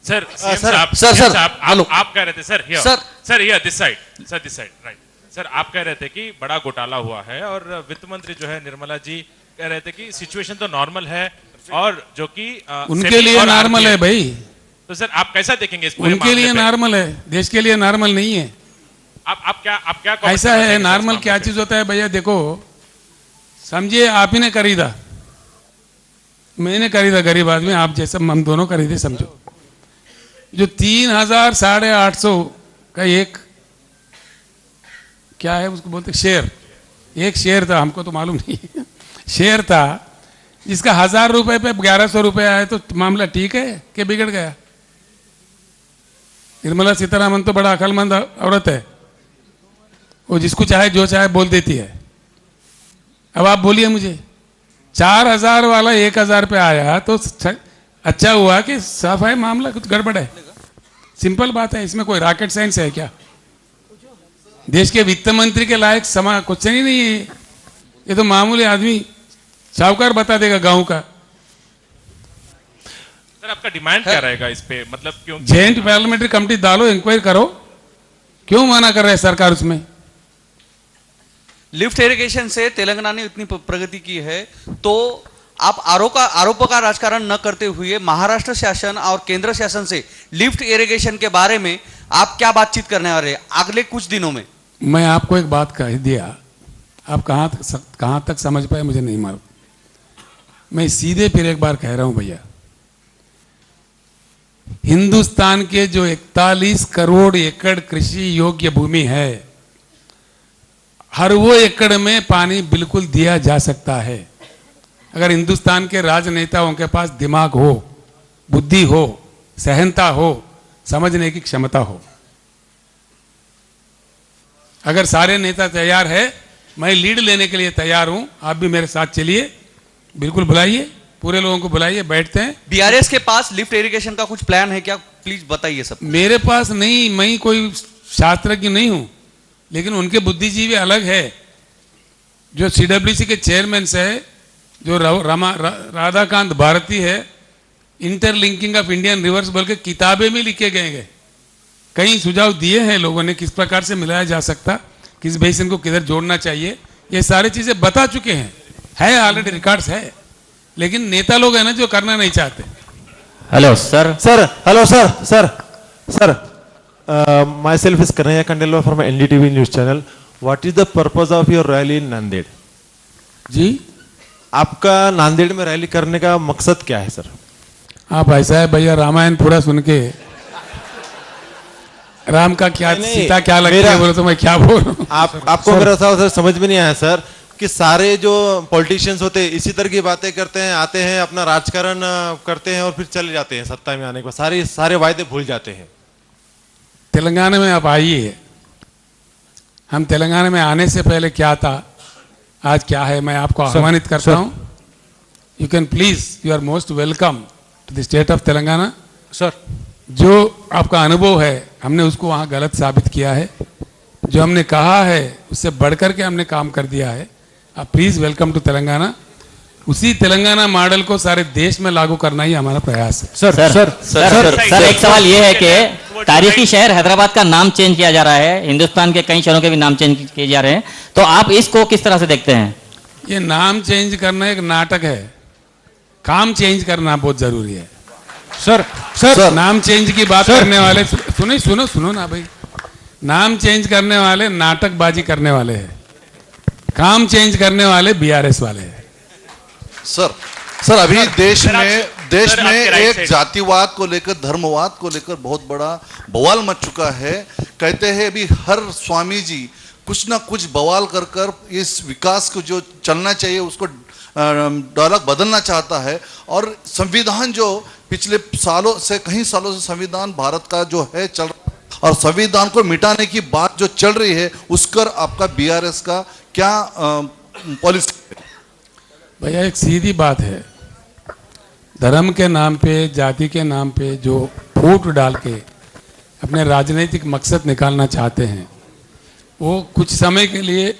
Sir sir आप कह रहे थे sir this side right sir, आप कह रहे थे कि बड़ा घोटाला हुआ है और वित्त मंत्री जो है निर्मला जी कह रहे थे कि सिचुएशन तो नॉर्मल है और जो कि उनके लिए नॉर्मल है भाई। तो सर आप कैसा देखेंगे इस उनके लिए नॉर्मल है, देश के लिए नॉर्मल नहीं है। आप क्या ऐसा है, नॉर्मल क्या चीज होता है भैया? देखो समझिए, आप ही ने खरीदा, मैंने खरीदा, गरीब आदमी, आप जैसा हम दोनों खरीदे, समझो। जो 3000 850 का एक क्या है उसको बोलते शेयर, एक शेयर था, हमको तो मालूम नहीं शेयर था, जिसका 1000 रुपए पे 1100 रुपए आए, तो मामला ठीक है कि बिगड़ गया? निर्मला सीतारामन तो बड़ा अकलमंद औरत है, वो जिसको चाहे जो चाहे बोल देती है। अब आप बोलिए मुझे, 4000 वाला 1000 पे आया तो अच्छा हुआ कि साफ है, मामला कुछ गड़बड़ है। सिंपल बात है, इसमें कोई रॉकेट साइंस है क्या? देश के वित्त मंत्री के लायक समा कुछ ही नहीं है, ये तो मामूली आदमी साहूकार बता देगा गांव का। सर आपका डिमांड क्या रहेगा इस पे? मतलब क्यों जॉइंट पार्लियामेंट्री कमेटी डालो, इंक्वायरी करो, क्यों मना कर रहे हैं सरकार उसमें? लिफ्ट इरिगेशन से तेलंगाना ने इतनी प्रगति की है, तो आप आरोपों का राजकारण न करते हुए महाराष्ट्र शासन और केंद्र शासन से लिफ्ट इरिगेशन के बारे में आप क्या बातचीत करने वाले हैं अगले कुछ दिनों में? मैं आपको एक बात कह दिया, आप कहां तक समझ पाए मुझे नहीं मालूम। मैं सीधे फिर एक बार कह रहा हूं भैया, हिंदुस्तान के जो 41 करोड़ एकड़ कृषि योग्य भूमि है, हर वो एकड़ में पानी बिल्कुल दिया जा सकता है, अगर हिंदुस्तान के राजनेताओं के पास दिमाग हो, बुद्धि हो, सहनता हो, समझने की क्षमता हो। अगर सारे नेता तैयार है, मैं लीड लेने के लिए तैयार हूं, आप भी मेरे साथ चलिए, बिल्कुल बुलाइए, पूरे लोगों को बुलाइए, बैठते हैं। बीआरएस के पास लिफ्ट इरिगेशन का कुछ प्लान है क्या? प्लीज बताइए सब। मेरे पास नहीं, मैं कोई शास्त्रज्ञ नहीं हूं, लेकिन उनके बुद्धिजीवी अलग है। जो सीडब्ल्यूसी के चेयरमैन है, जो राधाकांत भारती है, इंटरलिंकिंग ऑफ इंडियन रिवर्स बोल के किताबें में लिखे गए, कई सुझाव दिए हैं लोगों ने, किस प्रकार से मिलाया जा सकता, किस बेसिन को किधर जोड़ना चाहिए, ये सारी चीजें बता चुके हैं, है ऑलरेडी रिकॉर्ड्स है, लेकिन नेता लोग है ना जो करना नहीं चाहते। Hello sir, myself is Kanaya Kandelwar from NDTV News Channel. What is the purpose of your rally in Nanded? जी, आपका नांदेड़ में रैली करने का मकसद क्या है सर? आप ऐसा है भैया, रामायण पूरा सुन के राम का क्या सीता क्या लगता है बोले तो मैं क्या बोल रहा हूँ? आपको मेरा सर समझ में नहीं आया सर कि सारे जो पॉलिटिशियंस होते हैं इसी तरह की बातें करते हैं, आते हैं, अपना राजकारण करते हैं और फिर चले जाते हैं, सत्ता में आने के बाद सारे वायदे भूल जाते हैं। तेलंगाना में आप आइए, हम तेलंगाना में आने से पहले क्या था, आज क्या है, मैं आपको आह्वानित करता हूं। You can please, you are most welcome to the state of Telangana. Sir, जो आपका अनुभव है, हमने उसको वहां गलत साबित किया है, जो हमने कहा है उससे बढ़कर के हमने काम कर दिया है। आप प्लीज वेलकम टू तेलंगाना। उसी तेलंगाना मॉडल को सारे देश में लागू करना ही हमारा प्रयास है। सर, एक सवाल ये है कि तारीखी शहर हैदराबाद का नाम चेंज किया जा रहा है, हिंदुस्तान के कई शहरों के भी नाम चेंज किए जा रहे हैं, तो आप इसको किस तरह से देखते हैं? ये नाम चेंज करना एक नाटक है, काम चेंज करना बहुत जरूरी है। सर, नाम चेंज की बात करने वाले सुनो ना भाई, नाम चेंज करने वाले नाटकबाजी करने वाले हैं, काम चेंज करने वाले बीआरएस वाले हैं। सर अभी देश में एक जातिवाद को लेकर, धर्मवाद को लेकर बहुत बड़ा बवाल मच चुका है। कहते हैं अभी हर स्वामी जी कुछ ना कुछ बवाल कर इस विकास को जो चलना चाहिए उसको डायलॉग बदलना चाहता है, और संविधान जो पिछले कई सालों से संविधान भारत का जो है चल रहा, और संविधान को मिटाने की बात जो चल रही है, उस पर आपका बीआरएस का क्या पॉलिसी? भैया एक सीधी बात है, धर्म के नाम पे, जाति के नाम पे जो फूट डाल के अपने राजनीतिक मकसद निकालना चाहते हैं, वो कुछ समय के लिए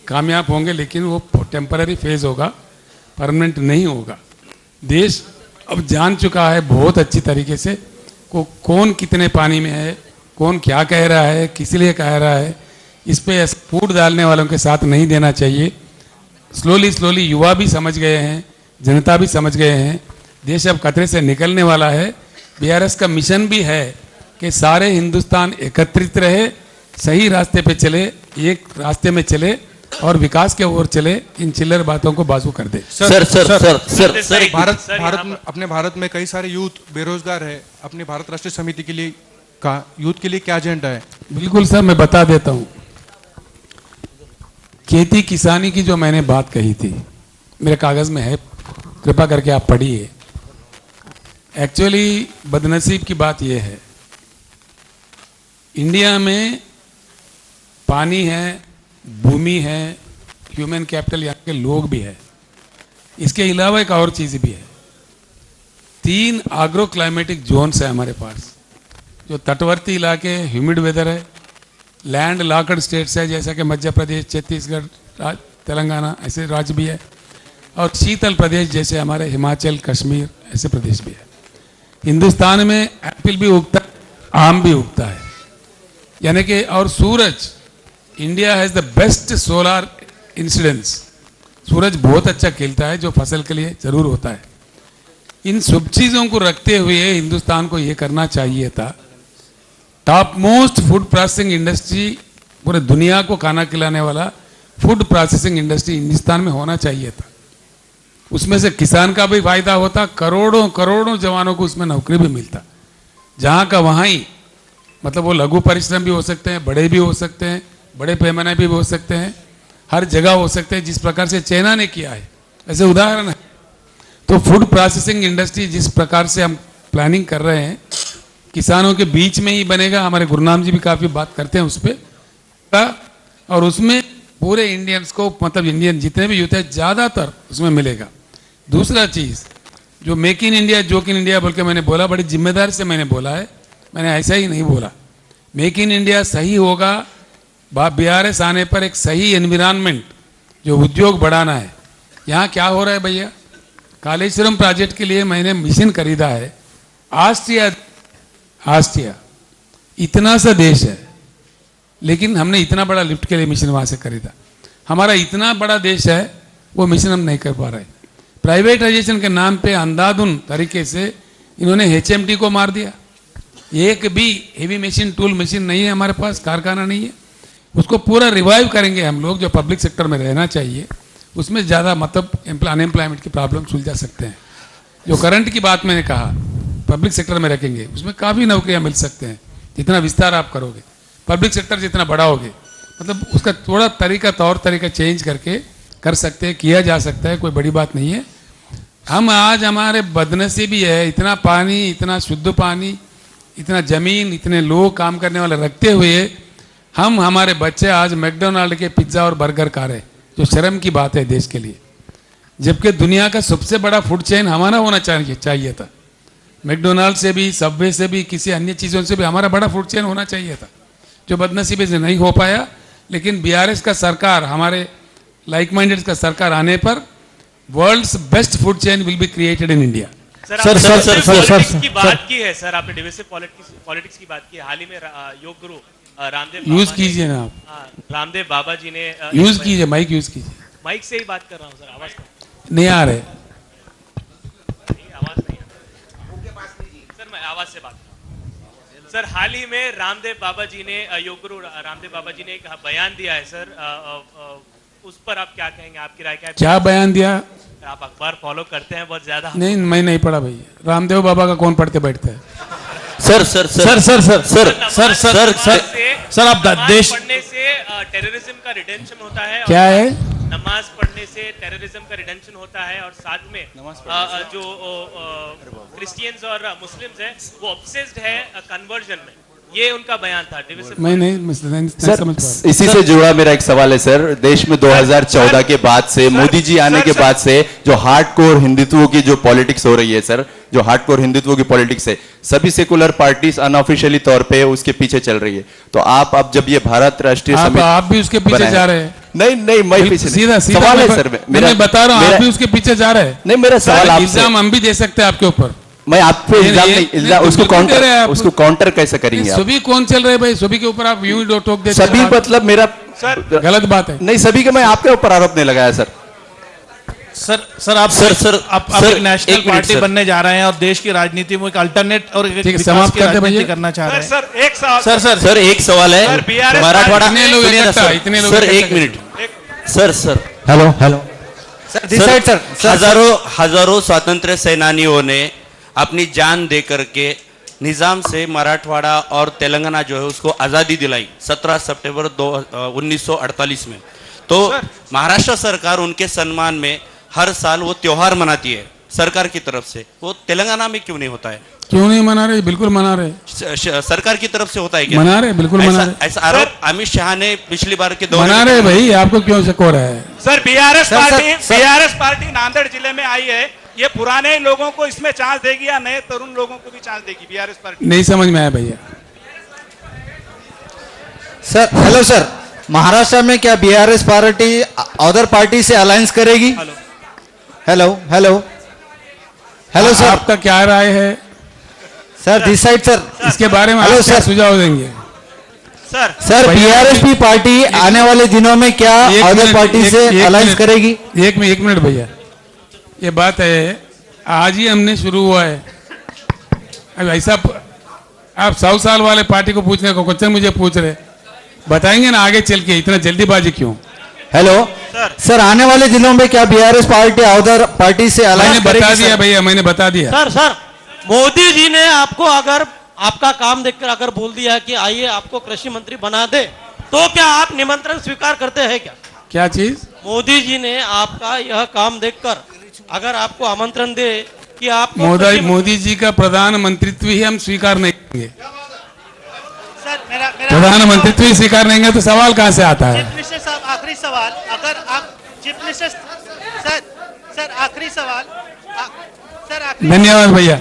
कामयाब होंगे, लेकिन वो टेम्पररी फेज होगा, परमानेंट नहीं होगा। देश अब जान चुका है बहुत अच्छी तरीके से कौन कितने पानी में है, कौन क्या कह रहा है, किस लिए कह रहा है, इस पे फूट डालने वालों के साथ नहीं देना चाहिए। स्लोली युवा भी समझ गए हैं, जनता भी समझ गए हैं, देश अब खतरे से निकलने वाला है। बीआरएस का मिशन भी है कि सारे हिंदुस्तान एकत्रित रहे, सही रास्ते पे चले, एक रास्ते में चले और विकास के ओर चले, इन चिल्लर बातों को बाजू कर दे। सर अपने भारत में कई सारे यूथ बेरोजगार है, अपने भारत राष्ट्रीय समिति के लिए का यूथ के लिए क्या एजेंडा है? बिल्कुल सर, मैं बता देता हूं। खेती किसानी की जो मैंने बात कही थी, मेरे कागज में है, कृपा करके आप पढ़िए। एक्चुअली बदनसीब की बात यह है, इंडिया में पानी है, भूमि है, ह्यूमन कैपिटल यहाँ के लोग भी है, इसके अलावा एक और चीज भी है। 3 एग्रो क्लाइमेटिक जोन्स है हमारे पास, जो तटवर्ती इलाके, ह्यूमिड वेदर है, लैंड लॉकड स्टेट्स है जैसा कि मध्य प्रदेश, छत्तीसगढ़, तेलंगाना ऐसे राज्य भी है, और शीतल प्रदेश जैसे हमारे हिमाचल, कश्मीर ऐसे प्रदेश भी है। हिंदुस्तान में एप्पल भी उगता है, आम भी उगता है, यानी कि, और सूरज, India has the best solar incidence. सूरज बहुत अच्छा खिलता है, जो फसल के लिए जरूर होता है। इन सब चीजों को रखते हुए हिंदुस्तान को यह करना चाहिए था, top most food processing industry, पूरे दुनिया को खाना खिलाने वाला फूड प्रोसेसिंग इंडस्ट्री हिंदुस्तान में होना चाहिए था। उसमें से किसान का भी फायदा होता, करोड़ों करोड़ों जवानों को उसमें नौकरी भी मिलता, जहां का वहां ही। मतलब वो लघु परिश्रम भी हो सकते हैं, बड़े भी हो सकते हैं, बड़े पैमाने भी हो सकते हैं, हर जगह हो सकते हैं, जिस प्रकार से चाइना ने किया है, ऐसे उदाहरण है। तो फूड प्रोसेसिंग इंडस्ट्री जिस प्रकार से हम प्लानिंग कर रहे हैं, किसानों के बीच में ही बनेगा, हमारे गुरुनाम जी भी काफी बात करते हैं उस पर, और उसमें पूरे इंडियंस को, मतलब इंडियन जितने भी यूथ है ज्यादातर उसमें मिलेगा। दूसरा चीज, जो make in India, joke in India बोल के मैंने बोला, बड़ी जिम्मेदारी से मैंने बोला है, मैंने ऐसा ही नहीं बोला। मेक इन इंडिया सही होगा, बीआरएस आने पर एक सही एनवायरनमेंट, जो उद्योग बढ़ाना है। यहाँ क्या हो रहा है भैया, कालेश्वरम प्रोजेक्ट के लिए मैंने मशीन खरीदा है, ऑस्ट्रिया इतना सा देश है, लेकिन हमने इतना बड़ा लिफ्ट के लिए मिशन वहां से खरीदा। हमारा इतना बड़ा देश है, वो मिशन हम नहीं कर पा रहे। प्राइवेटाइजेशन के नाम पे अंधाधुन तरीके से इन्होंने एचएमटी को मार दिया। एक भी हेवी मशीन, टूल मशीन नहीं है हमारे पास, कारखाना नहीं है। उसको पूरा रिवाइव करेंगे हम लोग, जो पब्लिक सेक्टर में रहना चाहिए, उसमें ज़्यादा मतलब अनएम्प्लॉयमेंट की प्रॉब्लम सुलझा सकते हैं। जो करंट की बात मैंने कहा, पब्लिक सेक्टर में रखेंगे, उसमें काफ़ी नौकरियां मिल सकते हैं। जितना विस्तार आप करोगे, पब्लिक सेक्टर जितना बढ़ाओगे, मतलब उसका थोड़ा तरीका, तौर तरीका चेंज करके कर सकते हैं, किया जा सकता है, कोई बड़ी बात नहीं है। हम आज, हमारे बदनसीबी है, इतना पानी, इतना शुद्ध पानी, इतना जमीन, इतने लोग काम करने वाले रखते हुए हम, हमारे बच्चे आज मैकडोनाल्ड के पिज्ज़ा और बर्गर खा रहे, जो शर्म की बात है देश के लिए। जबकि दुनिया का सबसे बड़ा फूड चेन हमारा होना चाहिए था। मैकडोनाल्ड से भी, सबवे से भी, किसी अन्य चीज़ों से भी हमारा बड़ा फूड चेन होना चाहिए था, जो बदनसीबी से नहीं हो पाया। लेकिन बीआरएस का सरकार, हमारे लाइक माइंडेड का सरकार आने पर world's best food chain will be created in India. Sir की बात की है सर, आपने डिविसिव पॉलिटिक्स की बात की। हाल ही में योग गुरु रामदेव यूज कीजिए ना आप, रामदेव बाबा जी ने यूज कीजिए, माइक यूज कीजिए। माइक से ही बात कर रहा हूँ सर, आवाज नहीं आ रहे, आवाज नहीं सर, मैं आवाज से बात कर रहा हूँ। सर, हाल ही में रामदेव बाबा जी ने, योग गुरु रामदेव बाबा जी ने एक बयान दिया है सर, उस पर आप क्या कहेंगे, आपकी राय क्या है? क्या बयान दिया? आप अखबार फॉलो करते हैं बहुत ज्यादा? नहीं, मैं नहीं पढ़ा भैया। रामदेव बाबा का कौन पढ़ते बैठता है? Sir sir sir sir sir sir sir sir sir sir आप देश पढ़ने से टेररिज्म का रिडेम्पशन होता है। क्या है? नमाज पढ़ने से टेररिज्म का रिडेम्पशन होता है, और साथ में जो क्रिश्चियंस और मुस्लिम्स हैं वो ऑब्सेस्ड है कन्वर्जन में। ये उनका बयान था। मैं नहीं समझ पा रहा। इसी से जुड़ा मेरा एक सवाल है सर। देश में 2014 के बाद से, मोदी जी आने के बाद से जो हार्डकोर हिंदुत्व की जो पॉलिटिक्स हो रही है सर, जो हार्डकोर हिंदुत्व की पॉलिटिक्स है, सभी सेकुलर पार्टीज अनऑफिशियली तौर पे उसके पीछे चल रही है। तो आप अब जब ये भारत राष्ट्रीय समिति, आप भी उसके पीछे जा रहे हैं? नहीं नहीं, मैं पीछे सीधा सीधा सवाल है सर, मैं बता रहा हूँ, आप भी उसके पीछे जा रहे हैं। नहीं, मेरा सवाल आपसे, इल्जाम हम भी दे सकते हैं आपके ऊपर। मैं आप पे इल्जाम नहीं, उसको बिल्कुल दे रहे हैं आप। उसको काउंटर कैसे करेंगे आप? सभी कौन चल रहे हैं भाई? सभी के ऊपर आप यूं ही टोक देते सभी हैं। मतलब मेरा गलत बात है। नहीं, सभी का मैं आपके ऊपर आरोप नहीं लगाया सर। सर आप एक नेशनल पार्टी बनने जा रहे हैं और देश की राजनीति में एक अल्टरनेट और एक ठीक है, विकास समाप्त की करते राजनीति भैया। करना चाह रहे हैं। सर एक सवाल सर एक सवाल है मराठवाड़ा इतने लोग सुनिए ना इकट्ठा, सर, इतने लोग सर इकट्ठा एक मिनट सर हेलो हेलो हजारों स्वातंत्र्य सेनानियों ने अपनी जान दे करके निजाम से मराठवाड़ा और तेलंगाना जो है उसको आज़ादी दिलाई 17 सितंबर 1948 में। तो महाराष्ट्र सरकार उनके सम्मान में हर साल वो त्योहार मनाती है सरकार की तरफ से, वो तेलंगाना में क्यों नहीं होता है? क्यों नहीं मना रहे? बिल्कुल मना रहे, सरकार की तरफ से होता है क्या? मना रहे, बिल्कुल मना रहे। ऐसा आरोप अमित शाह ने पिछली बार के दौरान मना रहे भाई, आपको क्यों शक हो रहा है? सर बीआरएस पार्टी नांदेड़ जिले में आई है, ये पुराने लोगों को इसमें चांस देगी या नए तरुण लोगों को भी चांस देगी बीआरएस पार्टी? नहीं समझ में आया भैया। सर हेलो सर, महाराष्ट्र में क्या बीआरएस पार्टी अदर पार्टी से अलायंस करेगी? हेलो हेलो हेलो सर, आपका क्या राय है सर दिस साइड सर, इसके बारे में? हेलो आप क्या सर। सुझाव देंगे? सर बीआरएस पार्टी आने वाले दिनों में क्या एक अदर मिनट, पार्टी एक- से एक अलायंस मिनट। करेगी? एक मिनट भैया, ये बात है आज ही हमने शुरू हुआ है। अब ऐसा आप 100 साल वाले पार्टी को पूछने को क्वेश्चन मुझे पूछ रहे, बताएंगे ना आगे चल के, इतना जल्दीबाजी क्यों? हेलो सर, आने वाले दिनों में क्या बीआरएस पार्टी अदर पार्टी से मैंने अलायंस बता करेगी? दिया भैया, मैंने बता दिया। सर मोदी जी ने आपको अगर आपका काम देखकर अगर बोल दिया कि आइए आपको कृषि मंत्री बना दे, तो क्या आप निमंत्रण स्वीकार करते हैं क्या? क्या चीज? मोदी जी ने आपका यह काम देखकर अगर आपको आमंत्रण दे कि आप मोदी जी का प्रधानमंत्रित्व ही हम स्वीकार नहीं करेंगे। सर मेरा प्रधानमंत्रित्व ही स्वीकार नहीं करेंगे तो सवाल कहां से आता है? चीफ मिनिस्टर साहब आखिरी सवाल, अगर आप चीफ मिनिस्टर सर आखिरी सवाल सर धन्यवाद भैया।